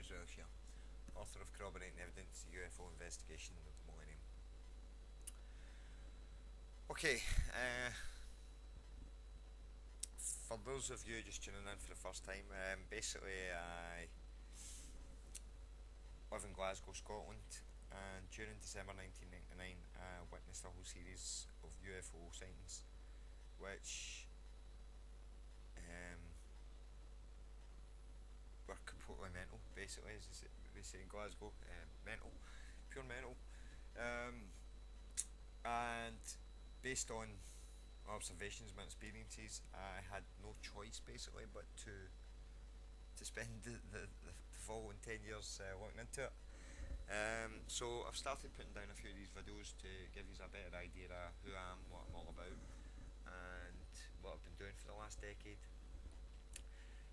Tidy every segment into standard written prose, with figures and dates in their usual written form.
James Welsh here, author of Corroborating Evidence, UFO Investigation of the Millennium. Okay, for those of you just tuning in for the first time, basically I live in Glasgow, Scotland, and during December 1999 I witnessed a whole series of UFO sightings, which were completely mental, basically, as we say in Glasgow, mental, pure mental. Um, and based on my observations, my experiences, I had no choice basically but to spend the following 10 years looking into it. So I've started putting down a few of these videos to give you a better idea of who I am, what I'm all about, and what I've been doing for the last decade.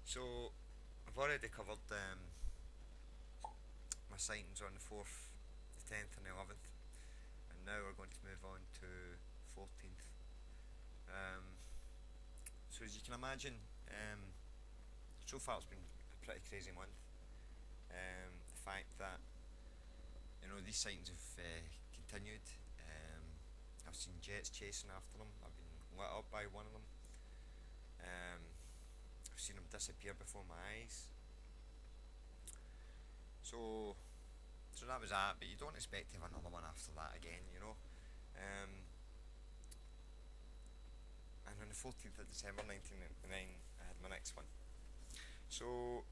So I've already covered my sightings on the 4th, the 10th and the 11th, and now we're going to move on to 14th. So as you can imagine, so far it's been a pretty crazy month. The fact that these sightings have continued. I've seen jets chasing after them. I've been lit up by one of them. I've seen them disappear before my eyes. So that was that. But you don't expect to have another one after that again, And on the 14th of December 1999, I had my next one. So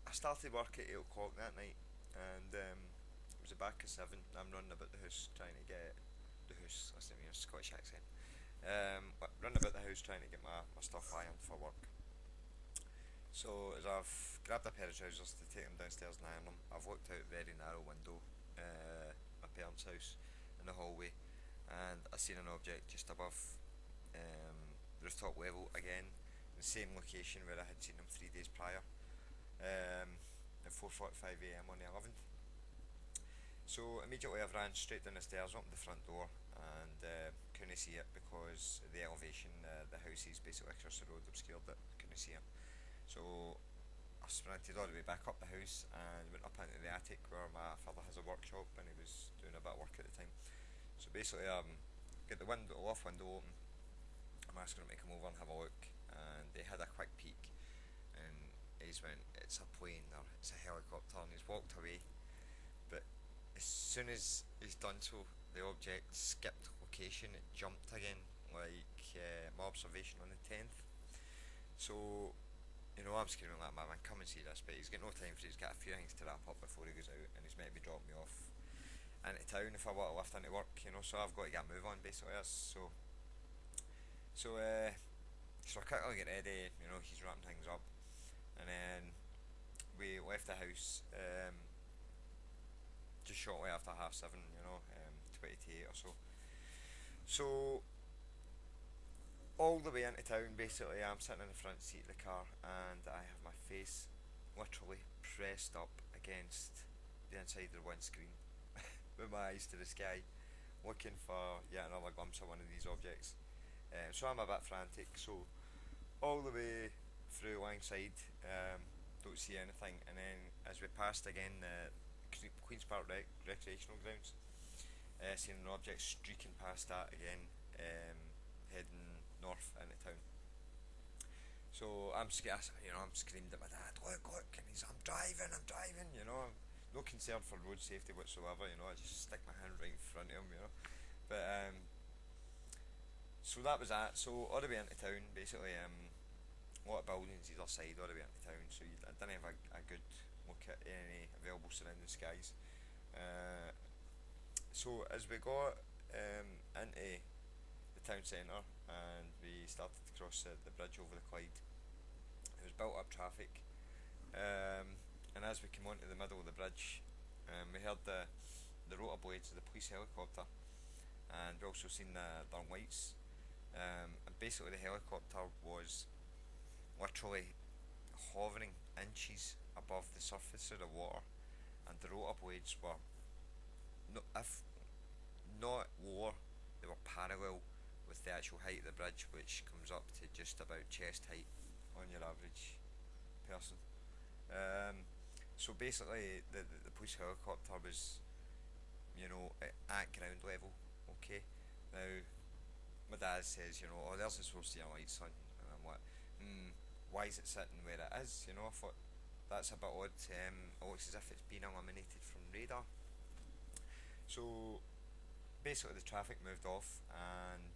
I started work at 8 o'clock that night, and it was the back of 7. I'm running about the house trying to get the house. Listen to me, a Scottish accent. Running about the house trying to get my stuff ironed for work. So as I've grabbed a pair of trousers to take them downstairs and iron them, I've looked out a very narrow window, my parents' house, in the hallway, and I seen an object just above the rooftop level again, in the same location where I had seen them 3 days prior, at 4:45 a.m. on the 11th. So immediately I've ran straight down the stairs, opened the front door, and couldn't see it because the elevation, the house is basically across the road, obscured it, couldn't see it. So I sprinted all the way back up the house and went up into the attic where my father has a workshop and he was doing a bit of work at the time. So basically, get the loft window open. I'm asking him to come over and have a look, and they had a quick peek, and he's went, "It's a plane or it's a helicopter," and he's walked away. But as soon as he's done so, the object skipped location. It jumped again, like my observation on the 10th. So I'm screaming like my man, come and see this, but he's got no time for it. He's got a few things to wrap up before he goes out, and he's meant to be dropping me off into town if I want to lift into work, so I've got to get a move on basically. So I quickly get ready, he's wrapping things up, and then we left the house just shortly after 7:30, 20 to 8 or so. So all the way into town, basically, I'm sitting in the front seat of the car and I have my face literally pressed up against the inside of the windscreen with my eyes to the sky, looking for yet another glimpse of one of these objects. So I'm a bit frantic, so all the way through alongside, don't see anything, and then as we passed again the Queen's Park recreational grounds, seeing an object streaking past that again, heading north into town. So I'm screamed at my dad, look, and he's, I'm driving, no concern for road safety whatsoever, I just stick my hand right in front of him, But so that was that. So all the way into town, basically, a lot of buildings either side, all the way into town. So I didn't have a good look at any available surrounding skies. So as we got into the town centre and we started to cross the bridge over the Clyde, it was built up traffic, and as we came onto the middle of the bridge, we heard the rotor blades of the police helicopter, and we also seen their lights, and basically the helicopter was literally hovering inches above the surface of the water, and the rotor blades were, if not lower, they were parallel with the actual height of the bridge, which comes up to just about chest height on your average person. Um, so basically, the police helicopter was, at ground level. Okay. Now, my dad says, oh, there's the source of your light, son. And I'm like, why is it sitting where it is? I thought that's a bit odd. It looks as if it's been eliminated from radar. So basically, the traffic moved off, and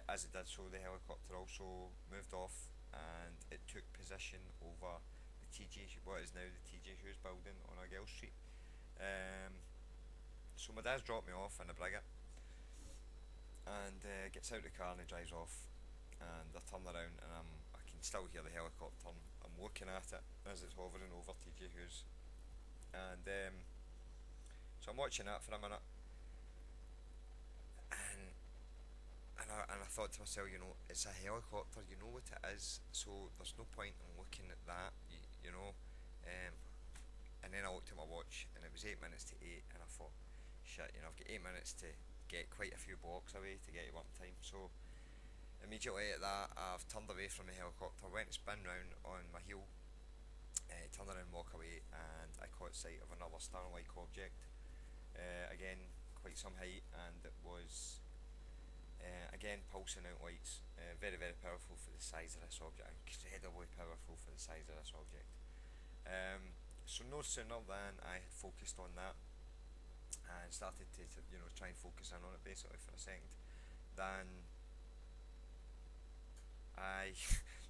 as it did so, the helicopter also moved off, and it took position over the TJ, what is now the TJ Hughes building on Argyle Street. Um, so my dad's dropped me off in a Brigate, and gets out of the car and he drives off. And I turn around and I can still hear the helicopter. I'm looking at it as it's hovering over TJ Hughes, and so I'm watching that for a minute, and I thought to myself, it's a helicopter, you know what it is, so there's no point in looking at that, you know. And then I looked at my watch, and it was 8 minutes to 8, and I thought, shit, I've got 8 minutes to get quite a few blocks away to get to work time. So immediately at that, I've turned away from the helicopter, went to spin round on my heel, turned around, walk away, and I caught sight of another star-like object. Again, quite some height, and it was again pulsing out lights. Very, very powerful for the size of this object. Incredibly powerful for the size of this object. So no sooner than I had focused on that and started to try and focus in on it basically for a second, then I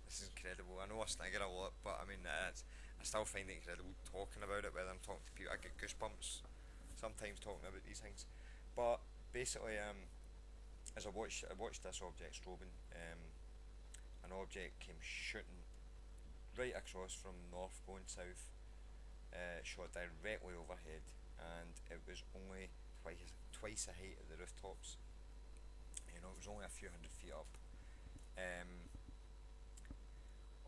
this is incredible. I know I snigger a lot, but I mean I still find it incredible talking about it. Whether I'm talking to people, I get goosebumps sometimes talking about these things. But basically, as I watched this object strobing, an object came shooting right across from north going south, shot directly overhead, and it was only twice the height of the rooftops. It was only a few hundred feet up.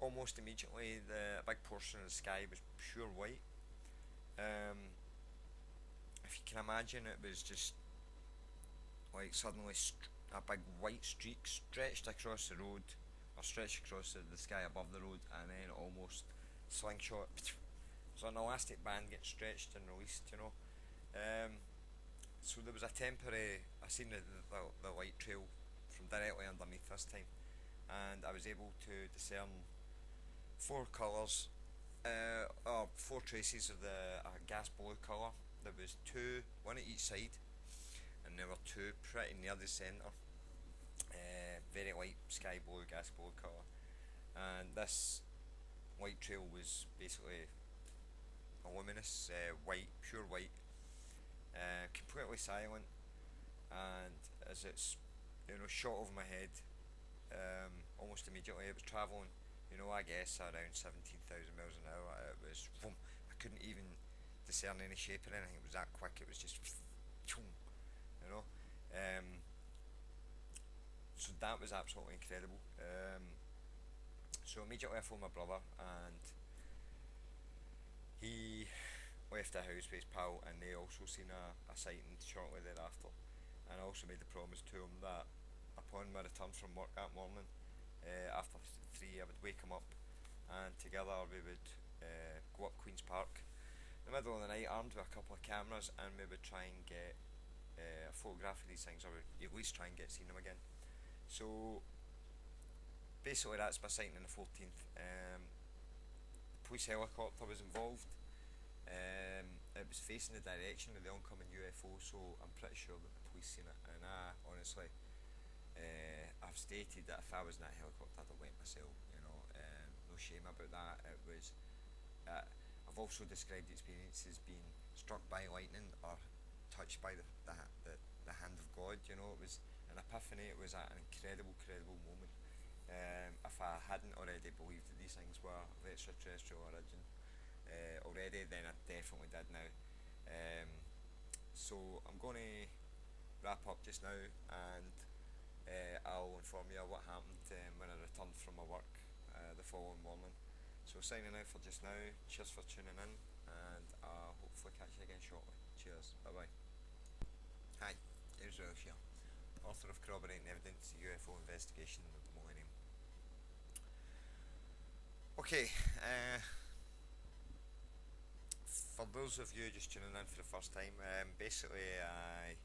Almost immediately, a big portion of the sky was pure white. If you can imagine, it was just like suddenly a big white streak stretched across the road, or stretched across the sky above the road, and then almost slingshot. So an elastic band gets stretched and released. So there was a temporary. I seen the light trail from directly underneath this time, and I was able to discern four colours, or four traces of the gas blue colour. There was two, one at each side, and there were two pretty near the centre. Very light sky blue, gas blue colour, and this light trail was basically a luminous white, pure white, completely silent. And as it's shot over my head, almost immediately it was travelling, I guess around 17,000 miles an hour. It was, I couldn't even discern any shape or anything. It was that quick. It was just, you know. So that was absolutely incredible. So immediately I phoned my brother, and he left the house with his pal, and they also seen a sighting shortly thereafter. And I also made the promise to him that upon my return from work that morning, after 3, I would wake him up, and together we would go up Queen's Park in the middle of the night, armed with a couple of cameras, and we would try and get a photograph of these things, or at least try and get seeing them again. So basically that's my sighting on the 14th. The police helicopter was involved. It was facing the direction of the oncoming UFO, so I'm pretty sure that the police seen it. And I honestly, I've stated that if I was in that helicopter, I'd have went myself. No shame about that. It was. I've also described the experience as being struck by lightning or touched by the hand of God. It was an epiphany. It was an incredible moment. If I hadn't already believed that these things were of extraterrestrial origin already, then I definitely did now. So I'm going to wrap up just now, and I'll inform you what happened when I returned from my work the following morning. So signing out for just now. Cheers for tuning in, and I'll hopefully catch you again shortly. Cheers. Bye bye. Hi, James Welsh here, author of Corroborating Evidence, UFO Investigation of the Millennium. Okay, for those of you just tuning in for the first time, basically I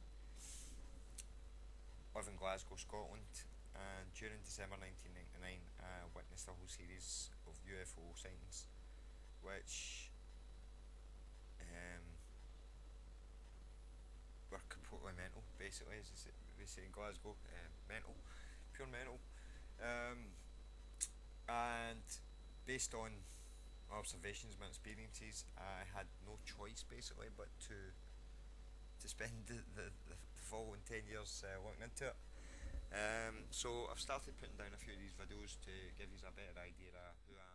live in Glasgow, Scotland, and during December 1999 I witnessed a whole series of UFO sightings, which um, were completely mental, basically, as they say in Glasgow, mental, pure mental. Um, and based on my observations, my experiences, I had no choice basically but to spend the following 10 years looking into it. So I've started putting down a few of these videos to give you a better idea of who I